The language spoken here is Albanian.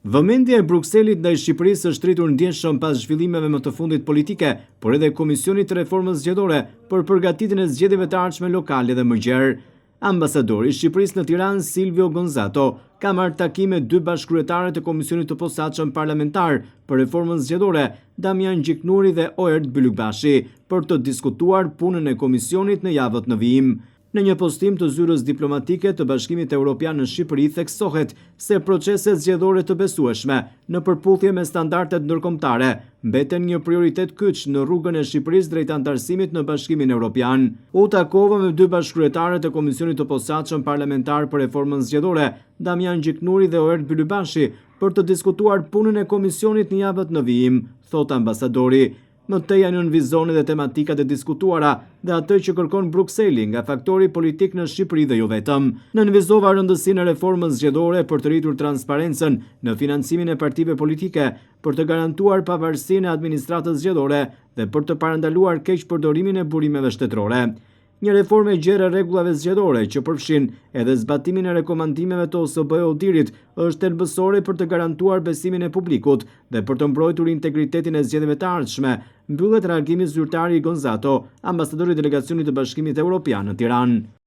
Vëmendja e Brukselit ndaj Shqipërisë është rritur ndjenjshëm pas zhvillimeve më të fundit politike, por edhe Komisionit të Reformës Zgjedhore për përgatitjen e zgjedhjeve të ardhshme lokale dhe më gjerë. Ambasadori i Shqipërisë në Tiranë, Silvio Gonzato, ka marrë takime dy bashkëkryetarët e Komisionit të Posaçëm Parlamentar për Reformën Zgjedhore, Damian Gjiknuri dhe Oert Bylykbashi, për të diskutuar punën e komisionit në javët në vijim. Në një postim të zyrës diplomatike të Bashkimit Evropian në Shqipëri theksohet se proceset zgjedhore të besueshme në përputhje me standardet ndërkombëtare mbeten një prioritet kyç në rrugën e Shqipërisë drejt anëtarësimit në Bashkimin Evropian. U takova me dy bashkëkryetarët e Komisionit të Posaçëm Parlamentar për Reformën Zgjedhore, Damian Gjiknuri dhe Oert Bylykbashi, për të diskutuar punën e komisionit në javët në vijim, thot ambasadori. Më të janë nënvizonet dhe tematikat e diskutuara dhe atë që kërkon Brukseli nga faktori politik në Shqipëri dhe jo vetëm. Nënvizova rëndësinë e reformës zgjedhore për të rritur transparencën në financimin e partive politike, për të garantuar pavarësinë e administratës zgjedhore dhe për të parandaluar keq përdorimin e burimeve shtetërore. Një reformë e gjerë e rregullave zgjedhore që përfshin edhe zbatimin e rekomandimeve të OSBE-ODIHR-it është thelbësore për të garantuar besimin e publikut dhe për të mbrojtur integritetin e zgjedhjeve të ardhshme, mbyllet reagimi zyrtari i Gonzato, ambasadori i delegacionit të Bashkimit Evropian në Tiranë.